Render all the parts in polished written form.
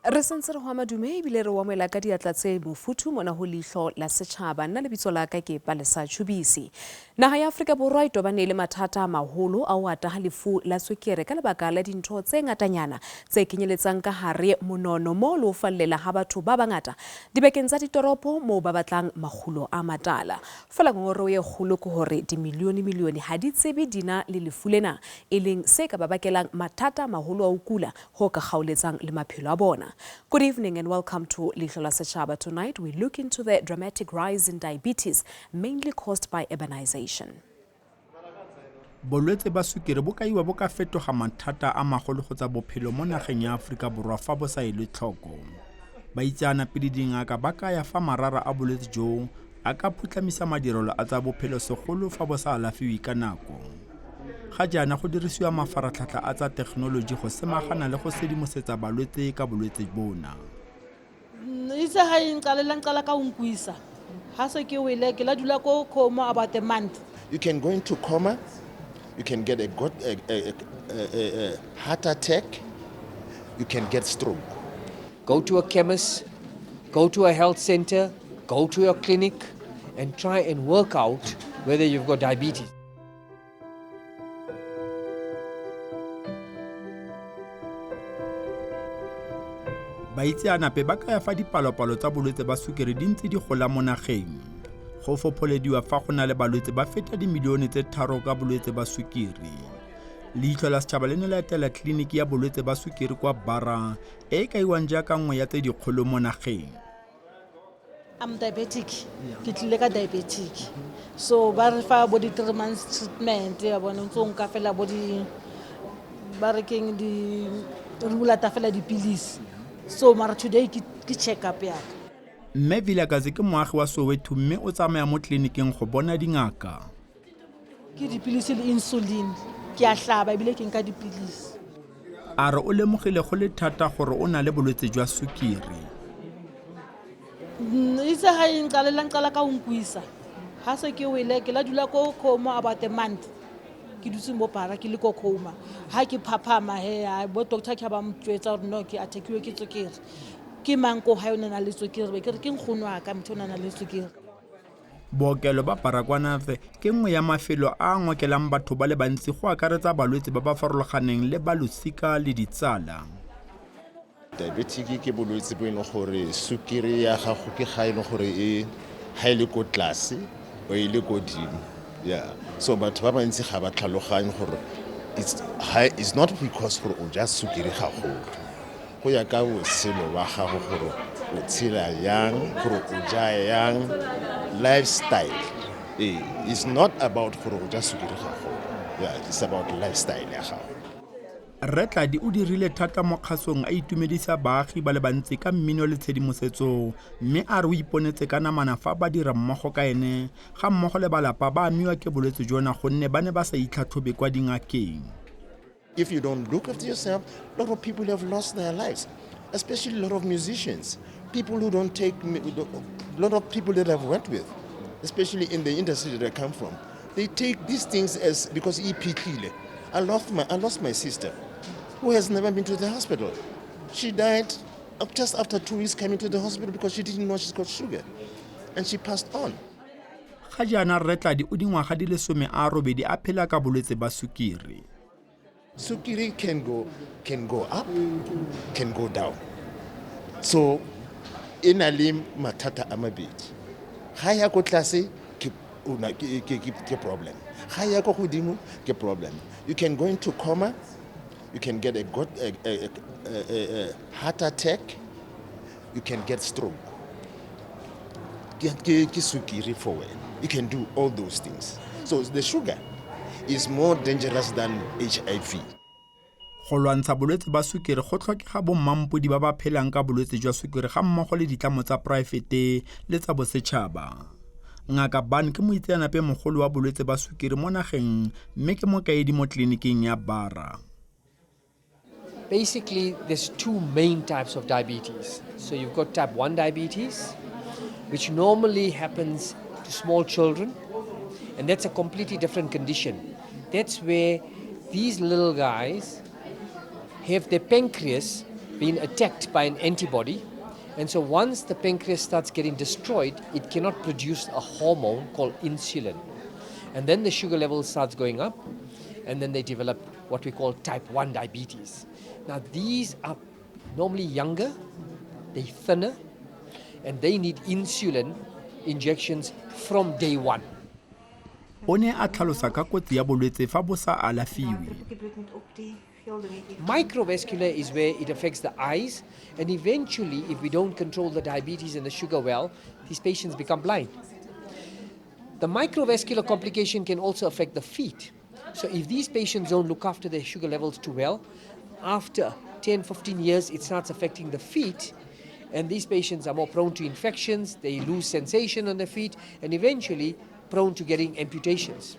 Re sentse re hwa madume ebile re wamela ka diatla tse mofuthu mona ho Leihlo La Sechaba nna lebitso la ka ke SABC. Naha ya Afrika Borwa e tobane le mathata a maholo a ho ata ha lefu la tswekere ka lebaka la dintho tse ngatanyana tse kenyeletsang ka hare monono mo le ho fallela ha batho ba bangata dibekeng tsa ditoropo moo ba batlang makgulo a matala. Fela ngoro ye kgolo ke hore dimilione ha di tsebe dina le lefu lena e leng se ka ba bakelang mathata maholo a ho kula ho ka kgaoletsang le maphelo a bona. Good evening and welcome to Leihlo La Sechaba. Tonight we look into the dramatic rise in diabetes, mainly caused by urbanization. Bolwetse ba sukiri bo kaiwa bo ka fetoga mathata a magolo go tsa bophelo mo nageng ya Afrika Borwa fa bo sa ile tlhoko. Ba itsana pele dingaka ba ka ya fa marara a bolwetse jo a ka phutlamisa madirelo a tsa bophelo segolo fa bo sa alafiwe ka nako. Ga jaana go dirisiwa mafaratlhatlha a tsa thekenoloji go semagana le go sedimosetsa balwetse ka bolwetse bona. Itse ha ngqala ka unkwisa ha se ke wele ke la dula ko coma about a month. You can go into coma, you can get a heart attack, you can get stroke. Go to a chemist, go to a health center, go to your clinic and try and work out whether you've got diabetes. Baitseanape ba ka ya fa dipalopalo tsa bolwetse ba sukiri di ntse di gola mo nageng. Go fopolediwa fa go na le balwetse ba feta dimilione tse 3 ka bolwetse ba sukiri. Leihlo La Sechaba le ne la etela tleliniki ya bolwetse ba sukiri kwa Bara e kaiwang jaaka nngwe ya tse dikgolo mo nageng. I'm diabetic. Ke tlile ka diabetic. So ba re fa body 3 months treatment ya bona ntse nka fela body ba re keng di rula ta fela dipilisi. So mara today ke check up ya. Mme Vilakazi ke moagi wa Soweto mme o tsamaya mo tleliniking go bona dingaka. Ke dipilisi le insulin ke a hlaba ebile ke nka dipilisi. A re o lemogile go le thata gore o na le bolwetse jwa sukiri. Itse ha ngqala ka unkwisa ha se ke wele ke la dula ko coma about a month. Ke dutse mo Bara ke le ko coma ha ke phaphama he bo doctor ke ba mtwetsa hore no ke attackilwe ke tswekere ke manko ha yona na le tswekere be ke re ke nkgonwa ka motho na le tswekere. Bookelo ba Baragwanath ke nngwe ya mafelo a ngokelang batho ba le bantsi go akaretsa balwetse ba ba farologaneng le balosika le ditsala. Diabetic ke bolwetse bo eno gore sukiri ya gago ke ga eno gore e ha ile ko tlase o ile ko dimo. Yeah. So batho ba bantsi ga ba tlhaloganye gore it's not because gore o ja sukiri gago. Go ya ka botshelo wa gago gore o tshela yang, gore o ja yang, lifestyle. It's not about gore o ja sukiri gago. Yeah, it's about lifestyle ya gago. Retladi o dirile thata mo kgasong a itumedisa baagi ba le bantsi ka mmino le tshedimosetso mme a re o iponetse ka namana fa ba dira mmogo ka ene ga mmogo le balapa ba amiwa ke bolwetse jona gonne ba ne ba sa itlhatlhobe kwa dingakeng. If you don't look after yourself, a lot of people have lost their lives, especially a lot of musicians, people who don't take, a lot of people that I've worked with, especially in the industry that I come from, they take these things as because I lost my sister, who has never been to the hospital. She died just after 2 weeks coming to the hospital because she didn't know she's got sugar, and she passed on. Ga jaana Retladi o dingwaga di le 18 a phela ka bolwetse ba sukiri. Sukiri can go up, can go down. So in a limb matata amabit. Haya ko tlase ke problem. Haya ko godimo ke problem. You can go into coma, you can get a heart attack, you can get stroke. Sukiri forward. You can do all those things. So the sugar is more dangerous than HIV. Go lwantsha bolwetse ba sukiri go tlhokega bommampodi ba ba phelang ka bolwetse jwa sukiri ga mmogo le ditlamo tsa poraefete le tsa bosetšhaba. Ngaka Ban ke moitseanape mogolo wa bolwetse ba sukiri mo nageng mme ke mokaedi mo tleliniking ya Bara. Basically, there's two main types of diabetes. So you've got type 1 diabetes, which normally happens to small children, and that's a completely different condition. That's where these little guys have their pancreas been attacked by an antibody. And so once the pancreas starts getting destroyed, it cannot produce a hormone called insulin. And then the sugar level starts going up, and then they develop what we call type 1 diabetes. Now these are normally younger, they're thinner, and they need insulin injections from day one. O ne a tlhalosa ka kotsi ya bolwetse fa bo sa alafiwe. Microvascular is where it affects the eyes, and eventually, if we don't control the diabetes and the sugar well, these patients become blind. The microvascular complication can also affect the feet. So if these patients don't look after their sugar levels too well, after 10, 15 years, it starts affecting the feet, and these patients are more prone to infections, they lose sensation on their feet, and eventually prone to getting amputations.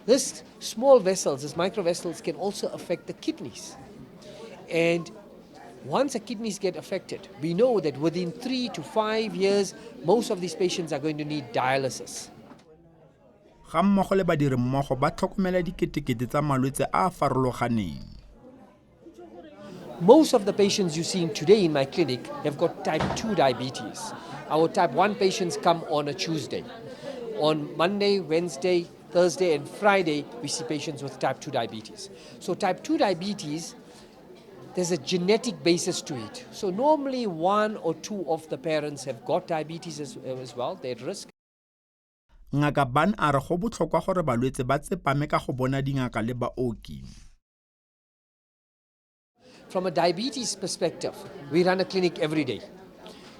This small vessels, these microvessels, can also affect the kidneys. And once the kidneys get affected, we know that within 3 to 5 years, most of these patients are going to need dialysis. Ga mmogo le badiri mmogo ba tlhokomela diketekete tsa malwetse a a farologaneng. Most of the patients you're seeing today in my clinic have got type 2 diabetes. Our type 1 patients come on a Tuesday. On Monday, Wednesday, Thursday, and Friday, we see patients with type 2 diabetes. So type 2 diabetes, there's a genetic basis to it. So normally 1 or 2 of the parents have got diabetes as well, they're at risk. Ngaka Ban a re go botlhokwa gore balwetse ba tsepame ka go bona dingaka le baoki. From a diabetes perspective, we run a clinic every day.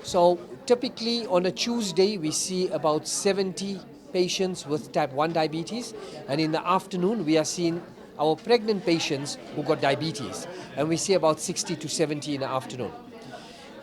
So typically on a Tuesday, we see about 70 patients with type 1 diabetes. And in the afternoon, we are seeing our pregnant patients who got diabetes. And we see about 60 to 70 in the afternoon.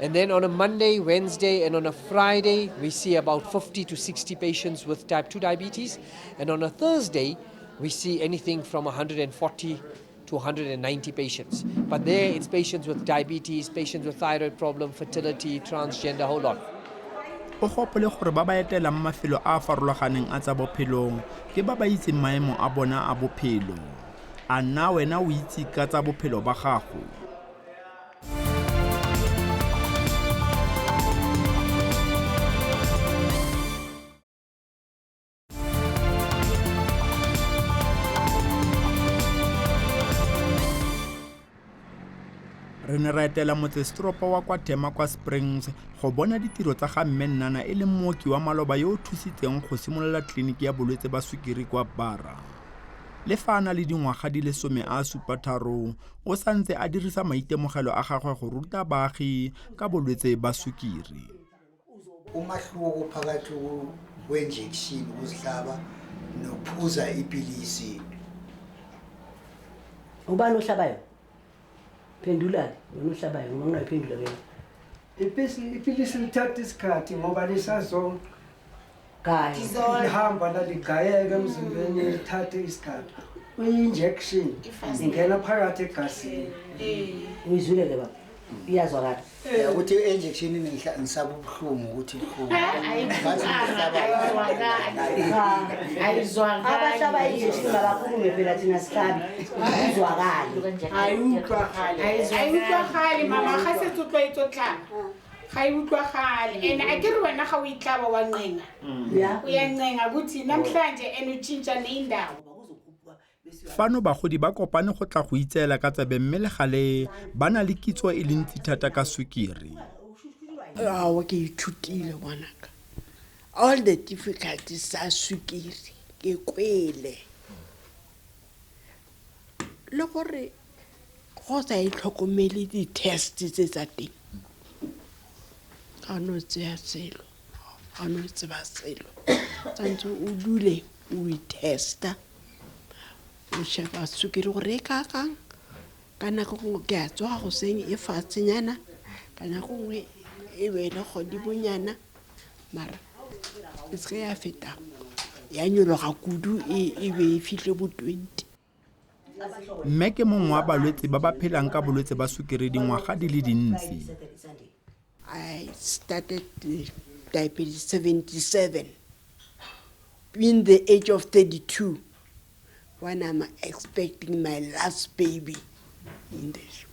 And then on a Monday, Wednesday, and on a Friday, we see about 50 to 60 patients with type 2 diabetes. And on a Thursday, we see anything from 140 to 190 patients. But there it's patients with diabetes, patients with thyroid problem, fertility, transgender, a whole lot. O gopole gore ba ba etelang mafelo a a farologaneng a tsa bophelo ke ba ba itseng maemo a bona a bophelo. A nna wena o itse ka tsa bophelo ba gago? Re ne ra etela motsesetoropong wa kwa Tema kwa Springs go bona ditiro tsa ga mme Nnana e le mooki wa maloba yo o thusitseng go simolola tleliniki ya bolwetse ba sukiri kwa Bara. Le fa a na le dingwaga di le 73, o santse a dirisa maitemogelo a gagwe go ruta baagi ka bolwetse ba sukiri. Umahluko phakathi kwe-injection ukuzihlaba nokuphuza ipilisi. Ubani ohlabayo? Pendula, wena ohlabayo, ngoma ungayiphendula ke. Ipilisi lithatha isikhathi ngoba lisazonke. Kayi. Lihamba laligayeka emzimbeni lithathe isikhathi. I-injection ingena phakathi egazini. Uyizwile ke baba? Iyazwakala. Ukuthi i-injection ngisaba ubuhlungu ukuthi bukhulu. Ayizwakala. Abahlaba injection abakhulume phela thina sihlabi. Ayizwakala. Ayizwakala mama ga se tsotlwa itsotla. Ga iutlwagale and a ke re wena ga o itlaba wa ncenga. Uyancenga ukuthi namhlanje enutshintsha neindawo. Fano bagodi ba kopane go tla go itseela ka tsebe mme le gale ba na le kitso e le ntsi thata ka sukiri. Ke ithutile ngwanaka. All the difficulties tsa sukiri ke kwele. Le gore go sa itlhokomele di-test tse tsa teng. Ga no tsaya selo. Ga no tseba selo. Tsantse o dule o i-testa. O sheba sukiri gore e kakang ka nako go ke a tswa go seng e fatsenyana ka nako ngwe e bele godibonyana mara e se ya feta ya nyolo ga kudu e be e fihle bo 20. Mme ke mongwe wa balwetse ba ba phelang ka bolwetse ba sukiri dingwaga di le dintsi. I started diabetes 77 in the age of 32. When I'm expecting my last baby in this.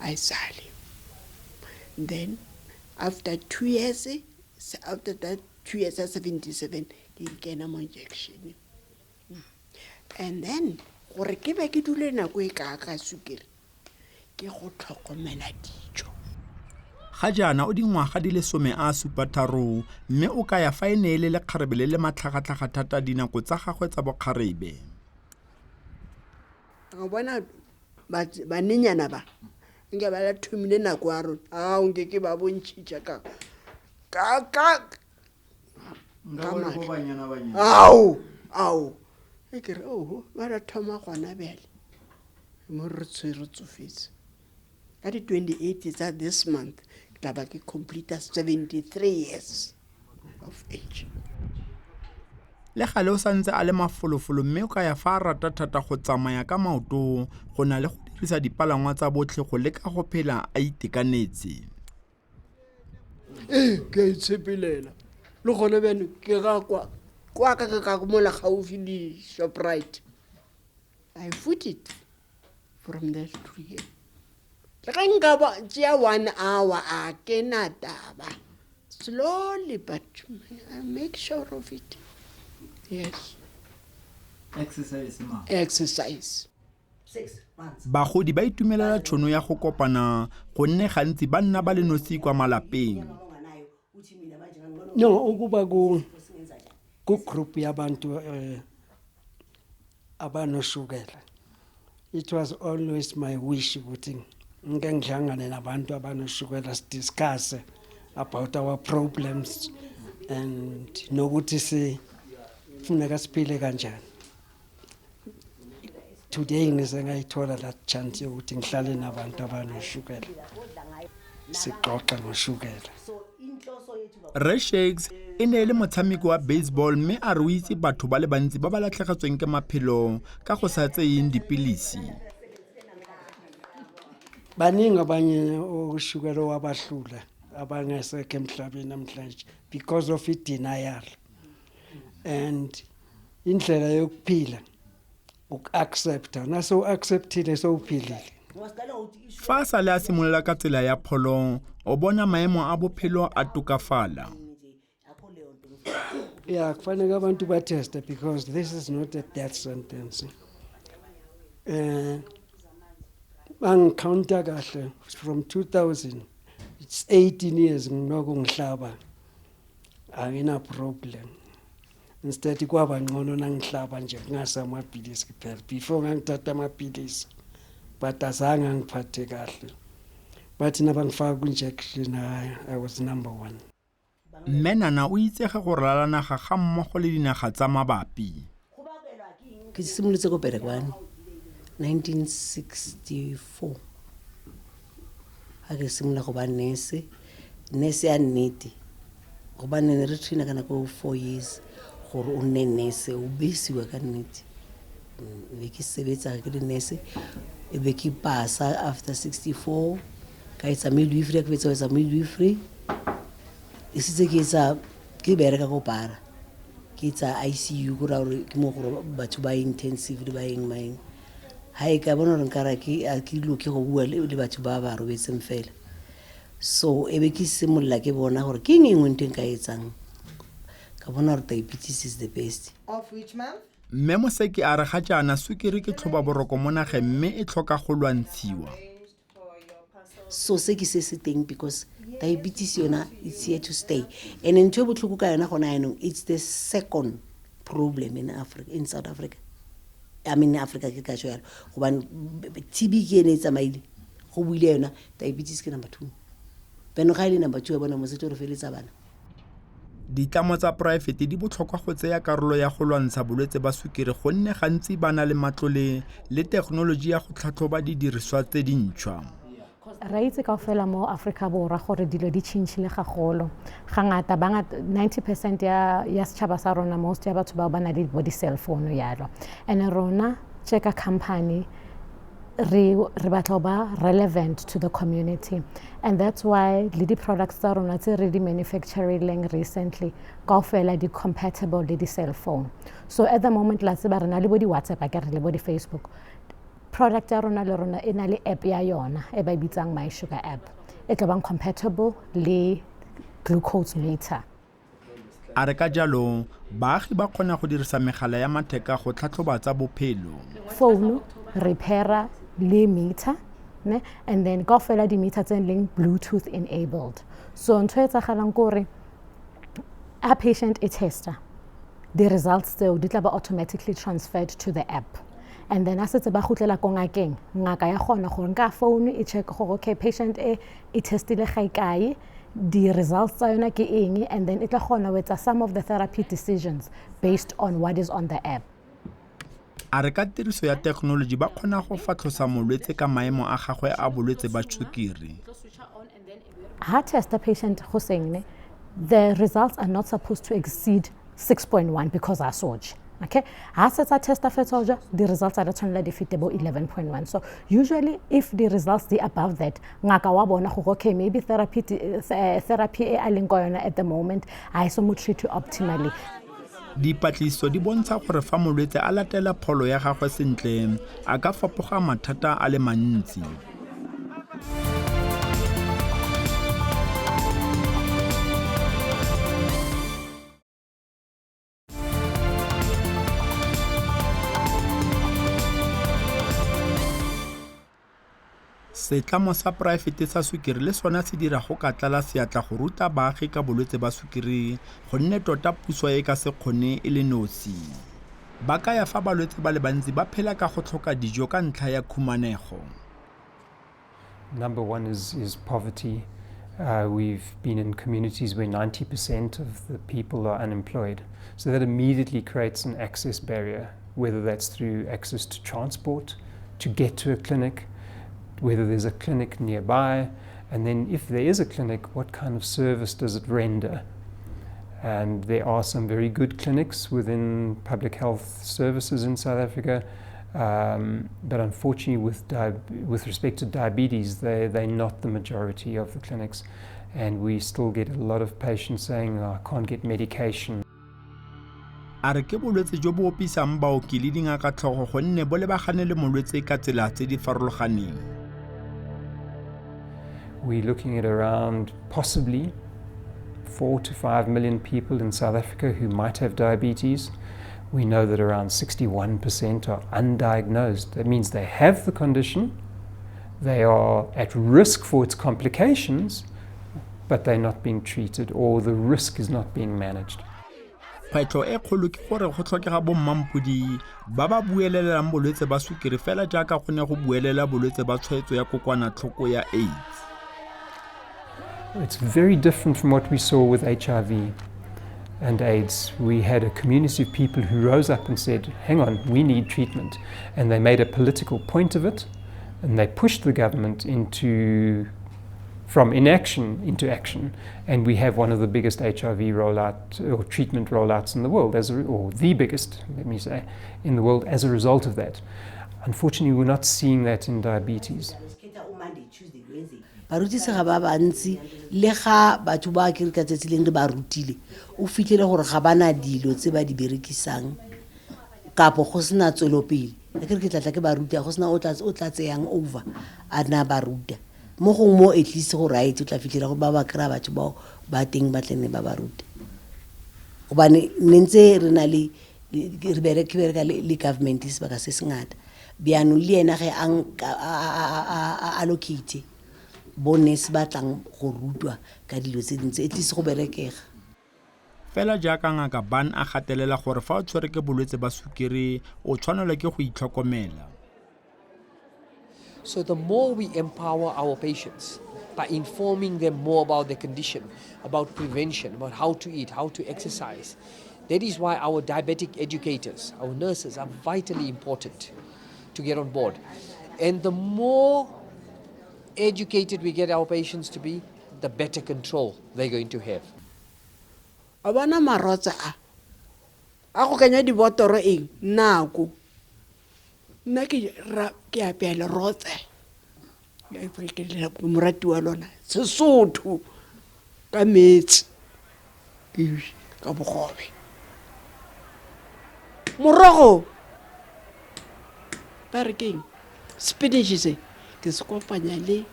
a sale. Then after 2 years, after that 2 years at 77, ke kena mo injection. And then gore ke be ke dule nako e ka sukiri ke go tlhokomela dijo. Ga jaana o dingwaga di le 73 mme o ka ya fa e ne e le lekgarebe le le matlhagatlhaga thata dinako tsa gagwe tsa bokgarebe. Ga bona banenyana ba nke ba la thomile nako ya rona a nke ke ba bontšhitša ka ao e kere ba la thoma gona bjale mo re tsofetse ka di 28 tsa this month ke tla ba ke complete 73 years of age. Le gale o santse a le mafolofolo mme o ka ya fa a rata thata go tsamaya ka maoto go na le go dirisa dipalangwa tsa botlhe go leka go phela a itekanetse. Ke itshepelela le gone bjane ke ga kwa ka mola gaufi le Shoprite. I foot it from there to here. Le ga nka ba tšea 1 hour a ke na taba. Slowly but I make sure of it. Yes. Exercise. Bagodi ba itumelela tšhono ya go kopana gonne gantsi ba nna ba le nosi kwa malapeng. No, ukuba ku group yabantu abanoshukela. It was always my wish ukuthi ngeke ngihlangane nabantu abanoshukela discuss about our problems and nokuthi sifuneka siphile kanjani. Today ngise ngayithola that chance ukuthi ngihlale nabantu abanoshukela. Sixoxa ngoshukela. Re Shakes e ne le motshameki wa baseball mme a re o itse batho ba le bantsi ba ba latlhegetsweng ke maphelo ka go sa tseyeng dipilisi. Baningi abanye oshukela wabahlula abangasekho emhlabeni namhlanje because of denial and indlela yokuphila uku-accepta naso acceptile so uphilile. Fa sa le a simolola ka tsela ya pholo o bona maemo a bophelo a tokafala. Yeah, kufanele abantu ba-teste because this is not a death sentence. Bangicounta kahle from 2000 it's 18 years nginoku ngihlaba angina problem. Instead kwaba ngcono nangihlaba nje kungasamaphilisi kuphela before ngangithatha amaphilisi but azange ngiphathe kahle. But nabangifaka ku-injection I was number 1. Menana o itsege go rala naga ga mmogo le dinaga tsa mabapi. Ke simolotse go Perekwane 1964 ha ke simola go ba nurse ya nnete go ba ne re traina kana go 4 years gore o nne nurse o besiwa ka nnete be ke sebetsa ke le nurse e be ke pasa after 64 ka etsa midwifery ke betsa midwifery e sitse ke bereka go para ke etsa ICU go ra gore ke mo go batho ba intensive le ba eng maeng ha e ka bona re nkara ke lo ke go bua le batho ba ba robetseng fela so e be ke simolla ke bona gore ke eng nteng ka etsang ka bona gore diabetes is the best. Of which month? Mme Moseki a re ga jaana sukiri ke tlhoba boroko mo nageng mme e tlhoka go lwantshiwa. So se ke se teng because diabetes yona it's here to stay and ntho botlhoko ka yona gona yanong it's the second problem in Africa, in South Africa. I mean Africa ke ka jwalo gobane TB ke ene tsamaile go buile yona diabetes ke number 2 beno ga ile number 2 bona mo setoro feletsa bana. Ditlamo tsa private di botlhokwa go tseya karolo ya go lwantsha bolwetse ba sukiri gonne gantsi bana le matlole le thekenoloji ya go tlhatlhoba didiriswa tse dintšhwa. Ra itse kaofela mo Afrika Borwa gore dilo di tšhintšhile gagolo ga ngata 90% ya setšhaba sa rona most ya batho ba bana le body cell phone yalo and rona cheka company re batla ba relevant to the community and that's why le di products tsa rona tse re di manufacturing recently kaofela di compatible le di cell phone so at the moment la tseba rena le body WhatsApp a ke re le body Facebook product ya rona le rona e na le app ya yona e ba e bitsang My Sugar app e tla bang compatible le glucose meter. A re ka jalo baagi ba kgona go dirisa megala ya matheka go tlhatlhoba tsa bophelo. Phone repaira le meter ne, and then go fela di meter tse leng Bluetooth enabled. So ntho e tsagalang gore a patient e tester, the results tseo di tla ba automatically transferred to the app. And then as it's ba khutlela ko ngakeng, ngaka ya gona gore nka phone e check gore okay patient e testile ga ikae, the results tsa yona ke eng, and then it tla gona wetsa some of the therapy decisions based on what is on the app. A re ka tiriso ya technology ba kgona go fatlhosa molwetse ka maemo a gagwe a bolwetse ba sukiri. Ha test a patient go sengne, the results are not supposed to exceed 6.1 because I surge. Okay, as a test of soldier, the results are actually defeatable 11.1. So usually, if the results are above that, ngaka wa bona go okay maybe therapy e a leng go yona at the moment I so much treat you optimally. Dipatlisiso di bontsha gore fa molwetse a latela pholo ya gagwe sentle a ka fapoga mathata a le mantsi. Setlamo sa poraefete sa sukiri le sona se dira go ka tlala seatla go ruta baagi ka bolwetse ba sukiri gonne tota puso e ka se kgone e le nosi. Ba ka ya fa balwetse ba le bantsi ba phela ka go tlhoka dijo ka ntlha ya khumanego. Number one is poverty. We've been in communities where 90% of the people are unemployed. So that immediately creates an access barrier, whether that's through access to transport, to get to a clinic, whether there's a clinic nearby, and then if there is a clinic, what kind of service does it render? And there are some very good clinics within public health services in South Africa, but unfortunately with respect to diabetes, they're not the majority of the clinics, and we still get a lot of patients saying, oh, I can't get medication. A re ke bolwetse jo bo opisang baoki le dingaka tlhogo gonne bo lebagane le molwetse ka tsela tse di farologaneng. We're looking at around possibly 4 to 5 million people in South Africa who might have diabetes. We know that around 61% are undiagnosed. That means they have the condition, they are at risk for its complications, but they're not being treated or the risk is not being managed. Kgwetlho e kgolo ke gore go tlhokega bommampodi ba ba buelelang bolwetse ba sukiri fela jaaka go ne go buelela bolwetse ba tshwaetso ya kokwanatlhoko ya AIDS. It's very different from what we saw with HIV and AIDS. We had a community of people who rose up and said, hang on, we need treatment. And they made a political point of it, and they pushed the government from inaction into action. And we have one of the biggest HIV rollout or treatment rollouts in the world, or the biggest, let me say, in the world as a result of that. Unfortunately, we're not seeing that in diabetes. Barutisi ga ba bantsi le ga batho ba ke re ka tsetsileng re ba rutile o fitlhele gore ga bana dilo tse ba di berekisang kapo go sena tswelopele ke re ke tlatla ke ba ruta go sena o tla tseyang over a na ba ruta mo gong mo at least go right o tla fitlhela go ba ba kra batho ba teng ba tlene ba ba ruta go bane nentse re na le re bereka le government is ba ka se sengata biano le ena ge allocate bonus batlang go rutwa ka dilo tse dintse at least go berekega fela jaaka ngaka ban a gatelela gore fa o tshwere ke bolwetse ba sukiri o tshwanela ke go itlhokomela. So the more we empower our patients by informing them more about their condition, about prevention, about how to eat, how to exercise, that is why our diabetic educators, our nurses are vitally important to get on board. And the more educated we get our patients to be, the better control they're going to have. Abana marotsa a go kanya di botoro eng nako nna ke apela rotse ya ifrekela morati wa lona Sesotho ka metsi ka bogobe morogo ba re keng spinach se ke se kopanya le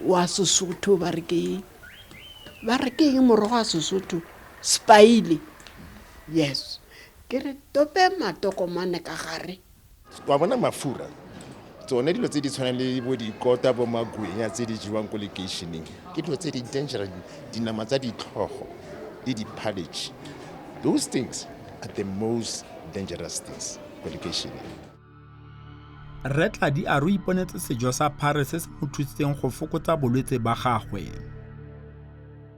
wa Sesotho ba re ke morogo wa Sesotho spaile. Yes, ke re tope matokomane ka gare wa bona mafura tsone dilo tse di tshwana le bo dikota bo magwenya tse di jiwang ko locationeng ke dilo tse di dangerous dinama tsa ditlhogo le di-porridge. Those things are the most dangerous things for locationeng. Retladi a ro iponetse sejo sa phare se se mo thusitseng go fokotsa bolwetse ba gagwe.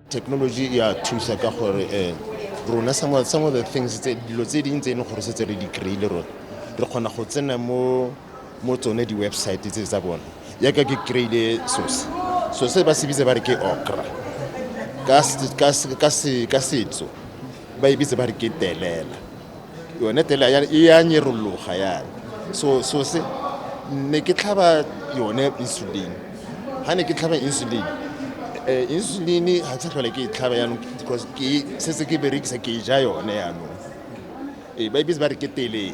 Technology ya thusa ka gore rona some of the things dilo tse ding tse gore se re di create re kgona go tsena mo tsone di website tse tsa bona ya ka ke create so ba se bitse ba re ke okra ka setso ba e bitse ba re ke telela yone telela ya nyerologa ya so se ne ke tlhaba yone insulin ha ne ke tlhaba insulin ha tsa tlhola ke tlhaba ya because ke se ke berekisa ke ja yone ya no ba e bitse ba re ke telele.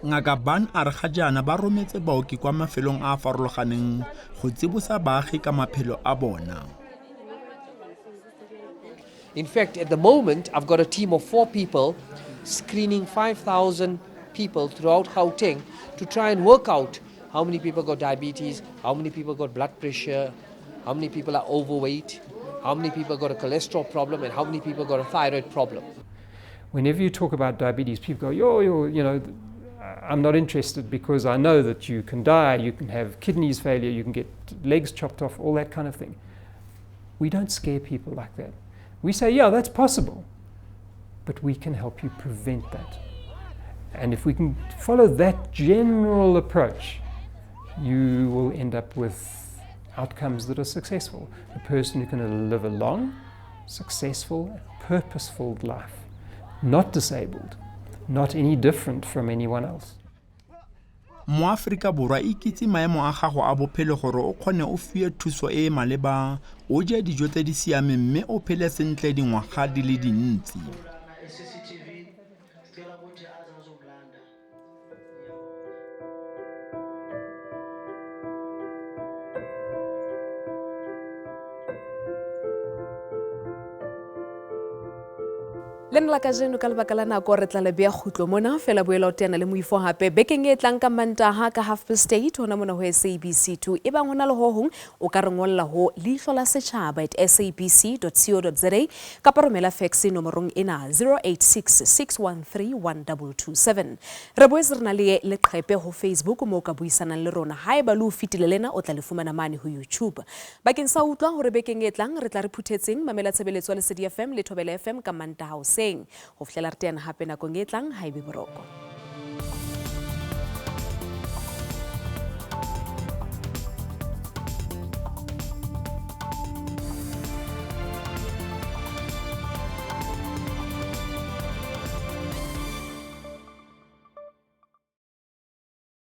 Ngaka Ban a re ga jaana ba rometse baoki kwa mafelong a farologaneng go tsibosa baagi ka maphelo a bona. In fact, at the moment, I've got a team of 4 people screening 5,000 people throughout Gauteng to try and work out how many people got diabetes, how many people got blood pressure, how many people are overweight, how many people got a cholesterol problem, and how many people got a thyroid problem. Whenever you talk about diabetes, people go, you know, I'm not interested because I know that you can die, you can have kidneys failure, you can get legs chopped off, all that kind of thing. We don't scare people like that. We say, yeah, that's possible, but we can help you prevent that. And if we can follow that general approach, you will end up with outcomes that are successful. A person who can live a long, successful, purposeful life, not disabled, not any different from anyone else. Mo Afrika Borwa ikitse maemo a gago a bophelo gore o kgone o fiwe thuso e maleba, o je dijo tse di siameng mme o phele sentle dingwaga di le dintsi. Len la kajeno ka lebaka la nako re tla le bea khutlo mona fela boela o tena le moifo hape bekeng e tlang ka Mantaha ka 8:30 hona mona ho SABC 2 e bang hona le ho hong o ka re ngolla ho Leihlo La Sechaba @sabc.co.za kapa romela fax nomorong ena 0866131227. Re boetse re na le leqhepe ho Facebook mo ka buisanang le rona haeba le o fitile lena o tla le fumana mane ho YouTube. Bakeng sa utlwa hore bekeng e tlang re tla re phuthetseng mamela tshebeletso le SABC FM le Thobela FM ka Mantaha ho fihlela re tena hape nakong e tlang haebe boroko.